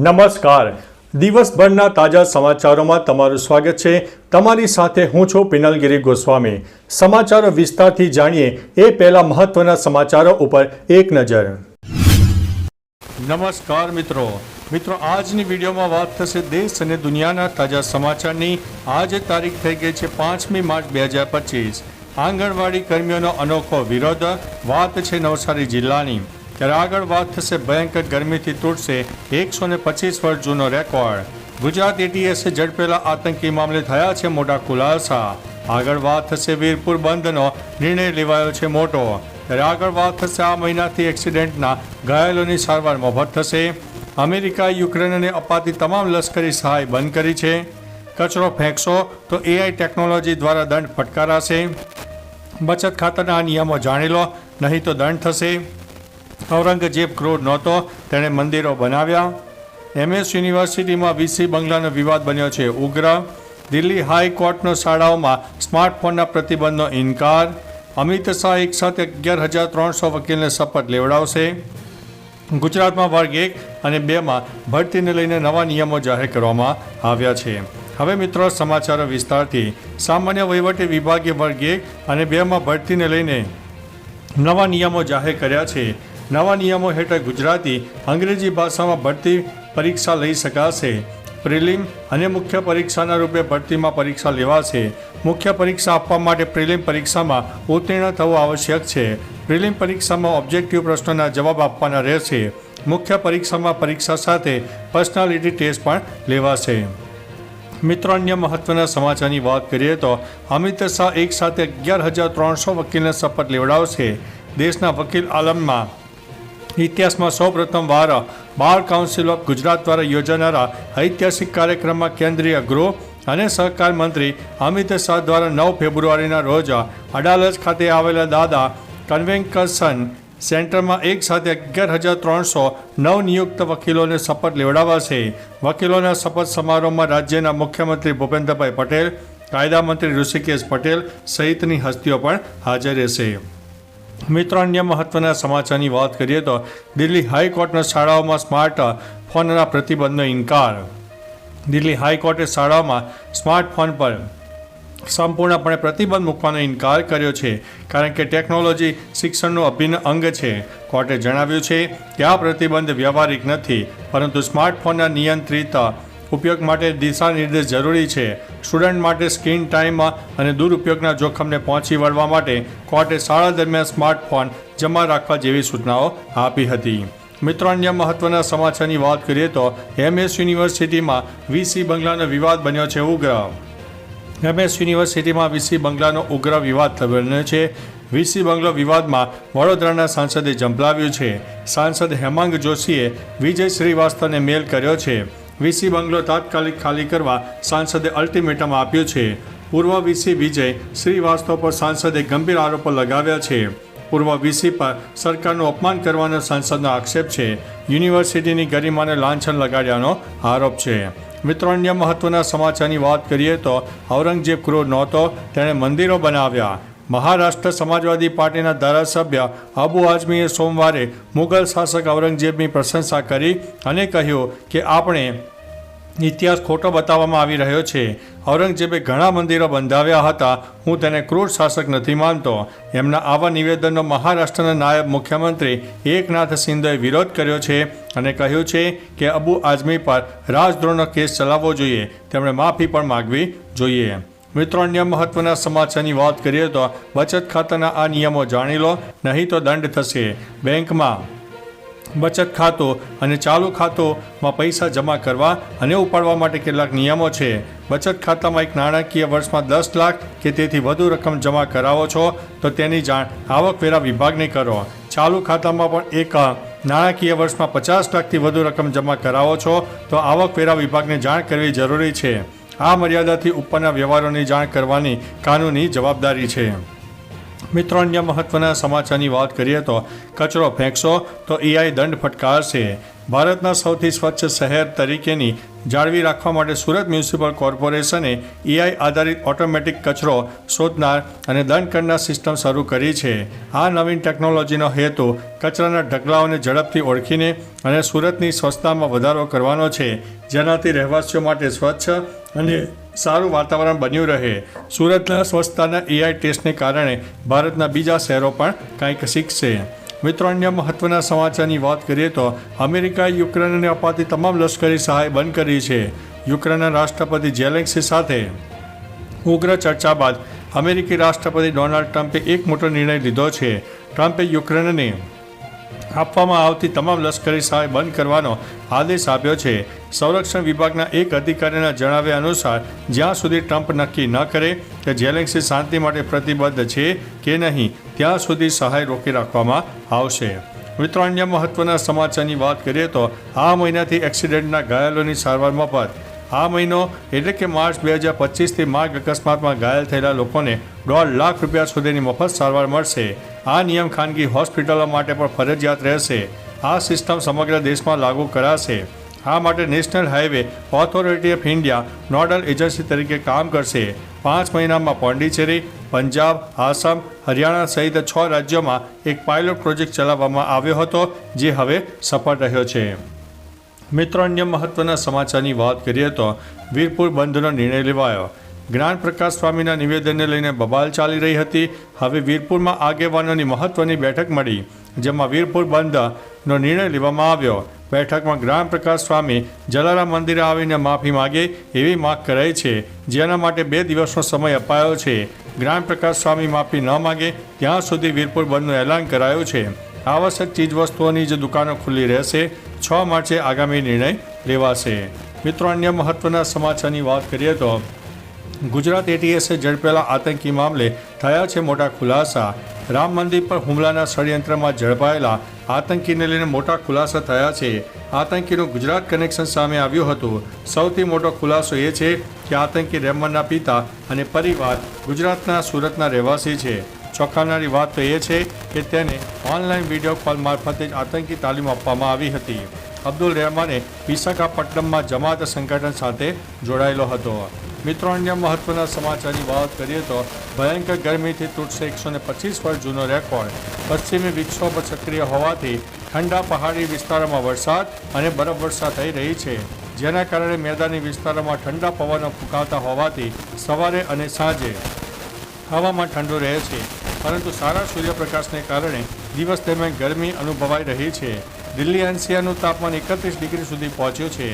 નમસ્કાર. દિવસભરના તાજા સમાચારોમાં તમારું સ્વાગત છે. તમારી સાથે હું છું પિનલગીરી ગોસ્વામી. સમાચારો વિસ્તારથી જાણીએ એ પહેલા મહત્વના સમાચારો ઉપર એક નજર. નમસ્કાર મિત્રો. આજની વિડીયોમાં વાત થશે દેશ અને દુનિયાના તાજા સમાચારની. આજે તારીખ થઈ ગઈ છે 5મી માર્ચ 2025. આંગણવાડી કર્મીઓનો અનોખો વિરોધ. વાત છે નવસારી જિલ્લાની. ત્યારે આગળ વાત થશે ભયંકર ગરમીથી તૂટશે 125 વર્ષ જૂનો રેકોર્ડ. ગુજરાત એટીએસે ઝડપેલા આતંકી મામલે થયા છે મોટા ખુલાસા. આગળ વાત થશે વીરપુર બંધનો નિર્ણય લેવાયો છે મોટો. ત્યારે આગળ વાત થશે આ મહિનાથી એક્સિડન્ટના ઘાયલોની સારવાર મફત થશે. અમેરિકાએ યુક્રેનને અપાતી તમામ લશ્કરી સહાય બંધ કરી છે. કચરો ફેંકશો તો એઆઈ ટેકનોલોજી દ્વારા દંડ ફટકારાશે. બચત ખાતાના નિયમો જાણી લો, નહીં તો દંડ થશે. ઔરંગઝેબ ક્રૂર નહોતો, તેણે મંદિરો બનાવ્યા. એમએસ યુનિવર્સિટીમાં વીસી બંગલાનો વિવાદ બન્યો છે ઉગ્ર. દિલ્હી હાઈકોર્ટનો શાળાઓમાં સ્માર્ટફોનના પ્રતિબંધનો ઇનકાર. અમિત શાહ એક સાથે 11,300 વકીલને શપથ લેવડાવશે. ગુજરાતમાં વર્ગ 1 અને 2માં ભરતીને લઈને નવા નિયમો જાહેર કરવામાં આવ્યા છે. હવે મિત્રો સમાચારો વિસ્તારથી. સામાન્ય વહીવટી વિભાગે વર્ગ 1 અને 2માં ભરતીને લઈને નવા નિયમો જાહેર કર્યા છે. નવા નિયમો હેઠળ ગુજરાતી અંગ્રેજી ભાષામાં ભરતી પરીક્ષા લઈ શકાશે. પ્રિલિમ અને મુખ્ય પરીક્ષાના રૂપે ભરતીમાં પરીક્ષા લેવાશે. મુખ્ય પરીક્ષા આપવા માટે પ્રિલિમ પરીક્ષામાં ઉત્તીર્ણ થવું આવશ્યક છે. પ્રિલિમ પરીક્ષામાં ઓબ્જેક્ટિવ પ્રશ્નોના જવાબ આપવાના રહેશે. મુખ્ય પરીક્ષામાં પરીક્ષા સાથે પર્સનાલિટી ટેસ્ટ પણ લેવાશે. મિત્રો અન્ય મહત્વના સમાચારની વાત કરીએ તો અમિત શાહ એક સાથે 11,300 વકીલને શપથ લેવડાવશે. દેશના વકીલ આલમમાં ઇતિહાસમાં સૌપ્રથમ વાર બાર કાઉન્સિલ ઓફ ગુજરાત દ્વારા યોજાનારા ઐતિહાસિક કાર્યક્રમમાં કેન્દ્રીય ગૃહ અને સહકાર મંત્રી અમિત શાહ દ્વારા 9 ફેબ્રુઆરીના રોજ અડાલજ ખાતે આવેલા દાદા કન્વેન્શન સેન્ટરમાં એક સાથે 11,300 નવનિયુક્ત વકીલોને શપથ લેવડાવાશે. વકીલોના શપથ સમારોહમાં રાજ્યના મુખ્યમંત્રી ભૂપેન્દ્રભાઈ પટેલ, કાયદા મંત્રી ઋષિકેશ પટેલ સહિતની હસ્તીઓ પણ હાજર રહેશે. મિત્રો અન્ય મહત્વના સમાચારની વાત કરીએ તો દિલ્હી હાઈકોર્ટના શાળાઓમાં સ્માર્ટફોનના પ્રતિબંધનો ઇનકાર. દિલ્હી હાઈકોર્ટે શાળાઓમાં સ્માર્ટફોન પર સંપૂર્ણપણે પ્રતિબંધ મૂકવાનો ઇનકાર કર્યો છે, કારણ કે ટેકનોલોજી શિક્ષણનું અભિન્ન અંગ છે. કોર્ટે જણાવ્યું છે કે આ પ્રતિબંધ વ્યવહારિક નથી, પરંતુ સ્માર્ટફોનના નિયંત્રિત ઉપયોગ માટે દિશા નિર્દેશ જરૂરી છે. સ્ટુડન્ટ માટે સ્ક્રીન ટાઈમ અને દુરુપયોગના જોખમને પહોંચી વળવા માટે કોર્ટે શાળા દરમિયાન સ્માર્ટફોન જમા રાખવા જેવી સૂચનાઓ આપી હતી. મિત્રો અન્ય મહત્વના સમાચારની વાત કરીએ તો એમએસ યુનિવર્સિટીમાં વીસી બંગલાનો વિવાદ બન્યો છે ઉગ્ર. એમએસ યુનિવર્સિટીમાં વીસી બંગલાનો ઉગ્ર વિવાદ બન્યો છે. વીસી બંગલો વિવાદમાં વડોદરાના સાંસદે ઝંપલાવ્યું છે. સાંસદ હેમાંગ જોશીએ વિજય શ્રીવાસ્તવને મેલ કર્યો છે. વીસી બંગલો તાત્કાલિક ખાલી કરવા સાંસદે અલ્ટિમેટમ આપ્યું છે. પૂર્વ વીસી વિજય શ્રીવાસ્તવ પર સાંસદે ગંભીર આરોપો લગાવ્યા છે. પૂર્વ વીસી પર સરકારનું અપમાન કરવાનો સાંસદનો આક્ષેપ છે. યુનિવર્સિટીની ગરિમાને લાંછન લગાડ્યાનો આરોપ છે. મિત્રો અન્ય મહત્વના સમાચારની વાત કરીએ તો ઔરંગઝેબ ક્રૂર નહોતો, તેણે મંદિરો બનાવ્યા. મહારાષ્ટ્ર સમાજવાદી પાર્ટીના ધારાસભ્ય અબુ આઝમીએ સોમવારે મુગલ શાસક ઔરંગઝેબની પ્રશંસા કરી અને કહ્યું કે આપણે ઇતિહાસ ખોટો બતાવવામાં આવી રહ્યો છે. ઔરંગઝેબે ઘણા મંદિરો બંધાવ્યા હતા. હું તેને ક્રૂર શાસક નથી માનતો. એમના આવા નિવેદનનો મહારાષ્ટ્રના નાયબ મુખ્યમંત્રી એકનાથ શિંદેએ વિરોધ કર્યો છે અને કહ્યું છે કે અબુ આઝમી પર રાજદ્રોહનો કેસ ચલાવવો જોઈએ. તેમણે માફી પણ માગવી જોઈએ. મિત્રો અન્ય મહત્વના સમાચારની વાત કરીએ તો બચત ખાતાના આ નિયમો જાણી લો, નહીં તો દંડ થશે. બેંકમાં બચત ખાતું અને ચાલુ ખાતુંમાં પૈસા જમા કરવા અને ઉપાડવા માટે કેટલાક નિયમો છે. બચત ખાતામાં એક નાણાકીય વર્ષમાં 10 લાખ કે તેથી વધુ રકમ જમા કરાવો છો તો તેની જાણ આવકવેરા વિભાગને કરો. ચાલુ ખાતામાં પણ એક નાણાકીય વર્ષમાં 50 લાખથી વધુ રકમ જમા કરાવો છો તો આવકવેરા વિભાગને જાણ કરવી જરૂરી છે. આ મર્યાદાથી ઉપરના વ્યવહારોની જાણ કરવાની કાનૂની જવાબદારી છે. મિત્રો અન્ય મહત્વના સમાચારની વાત કરીએ તો કચરો ફેંકશો તો એઆઈ દંડ ફટકારશે. ભારતના સૌથી સ્વચ્છ શહેર તરીકેની જાળવી રાખવા માટે સુરત મ્યુનિસિપલ કોર્પોરેશને AI આધારિત ઓટોમેટિક કચરો શોધનાર અને દંડ કરનાર સિસ્ટમ શરૂ કરી છે. આ નવીન ટેકનોલોજીનો હેતુ કચરાના ઢગલાઓને ઝડપથી ઓળખીને અને સુરતની સ્વચ્છતામાં વધારો કરવાનો છે, જેનાથી રહેવાસીઓ માટે સ્વચ્છ અને સારું વાતાવરણ બન્યું રહે. સુરતના સ્વચ્છતાના AI ટેસ્ટને કારણે ભારતના બીજા શહેરો પણ કંઈક શીખશે. મિત્રો, અન્ય મહત્વના સમાચારની વાત કરીએ તો અમેરિકાએ યુક્રેનને અપાતી તમામ લશ્કરી સહાય બંધ કરી છે. યુક્રેનના રાષ્ટ્રપતિ ઝેલેન્સ્કી સાથે ઉગ્ર ચર્ચા બાદ અમેરિકી રાષ્ટ્રપતિ ડોનાલ્ડ ટ્રમ્પે એક મોટો નિર્ણય લીધો છે. ટ્રમ્પે યુક્રેનને આપવામાં આવતી તમામ લશ્કરી સહાય બંધ કરવાનો આદેશ આપ્યો છે. સંરક્ષણ વિભાગના એક અધિકારીના જણાવ્યા અનુસાર જ્યાં સુધી ટ્રમ્પ નક્કી ન કરે કે ઝેલેન્સ્કી શાંતિ માટે પ્રતિબદ્ધ છે કે નહીં, ત્યાં સુધી સહાય રોકી રાખવામાં આવશે. મિત્રો, અન્ય મહત્વના સમાચારની વાત કરીએ તો આ મહિનાથી એક્સિડન્ટના ઘાયલોની સારવાર મફત. આ મહિનો એટલે કે માર્ચ 2025થી માર્ગ અકસ્માતમાં ઘાયલ થયેલા લોકોને 1.5 લાખ રૂપિયા સુધીની મફત સારવાર મળશે. આ નિયમ ખાનગી હોસ્પિટલો માટે પણ ફરજિયાત રહેશે. આ સિસ્ટમ સમગ્ર દેશમાં લાગુ કરાશે. આ માટે national highway authority of India nodal agency તરીકે કામ કરશે. 5 મહિનામાં પોંડિચેરી, પંજાબ, આસામ, હરિયાણા સહિત 6 રાજ્યોમાં એક પાયલોટ પ્રોજેક્ટ ચલાવવામાં આવ્યો હતો, જે હવે સફળ રહ્યો છે. મિત્રો, અન્ય મહત્વના સમાચારની વાત કરીએ તો વીરપુર બંધનો નિર્ણય લેવાયો. જ્ઞાન પ્રકાશ સ્વામીના નિવેદનને લઈને બબાલ ચાલી રહી હતી. હવે વીરપુરમાં આગેવાનોની મહત્વની બેઠક મળી, જેમાં વીરપુર બંધનો નિર્ણય લેવામાં આવ્યો. બેઠકમાં જ્ઞાન પ્રકાશ સ્વામી જલારામ મંદિરે આવીને માફી માગે એવી માગ કરાઈ છે, જેના માટે 2 દિવસનો સમય અપાયો છે. જ્ઞાન પ્રકાશ સ્વામી માફી ન માગે ત્યાં સુધી વીરપુર બંધનું એલાન કરાયું છે. આવશ્યક ચીજવસ્તુઓની જ દુકાનો ખુલ્લી રહેશે. 6 માર્ચે આગામી નિર્ણય લેવાશે. મિત્રો, અન્ય મહત્વના સમાચારની વાત કરીએ તો ગુજરાત ATSએ ઝડપેલા આતંકી મામલે થયા છે મોટા ખુલાસા. રામ મંદિર પર હુમલાના ષડયંત્રમાં ઝડપાયેલા આતંકીને લઈને મોટા ખુલાસા થયા છે. આતંકીનું ગુજરાત કનેક્શન સામે આવ્યું હતું. સૌથી મોટો ખુલાસો એ છે કે આતંકી રેમનના પિતા અને પરિવાર ગુજરાતના સુરતના રહેવાસી છે. ચોંકાવનારી વાત તો એ છે કે તેને ઓનલાઈન વિડીયો કોલ મારફતે જ આતંકી તાલીમ આપવામાં આવી હતી. અબ્દુલ રહેમાને વિશાખાપટ્ટનમમાં જમાત સંગઠન સાથે જોડાયેલો હતો. મિત્રો, અન્ય મહત્વના સમાચારની વાત કરીએ તો ભયંકર ગરમીથી તૂટશે 125 વર્ષ જૂનો રેકોર્ડ. પશ્ચિમી વિક્ષોભ સક્રિય હોવાથી ઠંડા પહાડી વિસ્તારોમાં વરસાદ અને બરફવર્ષા થઈ રહી છે, જેના કારણે મેદાની વિસ્તારોમાં ઠંડા પવનો ફૂંકાતા હોવાથી સવારે અને સાંજે હવામાન ઠંડુ રહે છે, પરંતુ સારા સૂર્યપ્રકાશને કારણે દિવસ દરમિયાન ગરમી અનુભવાઈ રહી છે. દિલ્હી NCRનું તાપમાન 31 ડિગ્રી સુધી પહોંચ્યું છે.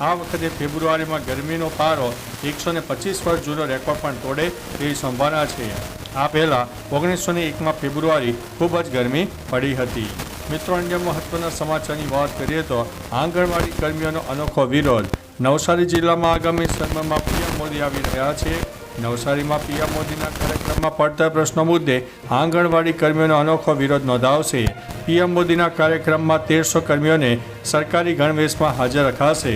આ વખતે ફેબ્રુઆરીમાં ગરમીનો પારો 125 વર્ષ જૂનો રેકોર્ડ પણ તોડે તેવી સંભાવના છે. આ પહેલાં 1901માં ફેબ્રુઆરી ખૂબ જ ગરમી પડી હતી. મિત્રો, અન્ય મહત્વના સમાચારની વાત કરીએ તો આંગણવાડી કર્મીઓનો અનોખો વિરોધ. નવસારી જિલ્લામાં આગામી સમયમાં PM મોદી આવી રહ્યા છે. નવસારીમાં PM મોદીના કાર્યક્રમમાં પડતર પ્રશ્નો મુદ્દે આંગણવાડી કર્મીઓનો અનોખો વિરોધ નોંધાવશે. PM મોદીના કાર્યક્રમમાં 1300 કર્મીઓને સરકારી ગણવેશમાં હાજર રખાશે.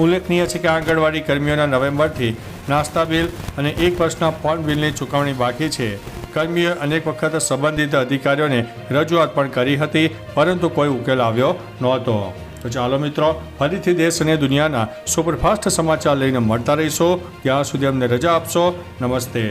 ઉલ્લેખનીય છે કે આંગણવાડી કર્મીઓના નવેમ્બરથી નાસ્તા બિલ અને 1 વર્ષના ફોન બિલની ચૂકવણી બાકી છે. કર્મીઓએ અનેક વખત સંબંધિત અધિકારીઓને રજૂઆત પણ કરી હતી, પરંતુ કોઈ ઉકેલ આવ્યો નહોતો. તો ચાલો મિત્રો, ફરીથી દેશ અને દુનિયાના સુપરફાસ્ટ સમાચાર લઈને મળતા રહીશો. ત્યાં સુધી અમને રજા આપશો. નમસ્તે.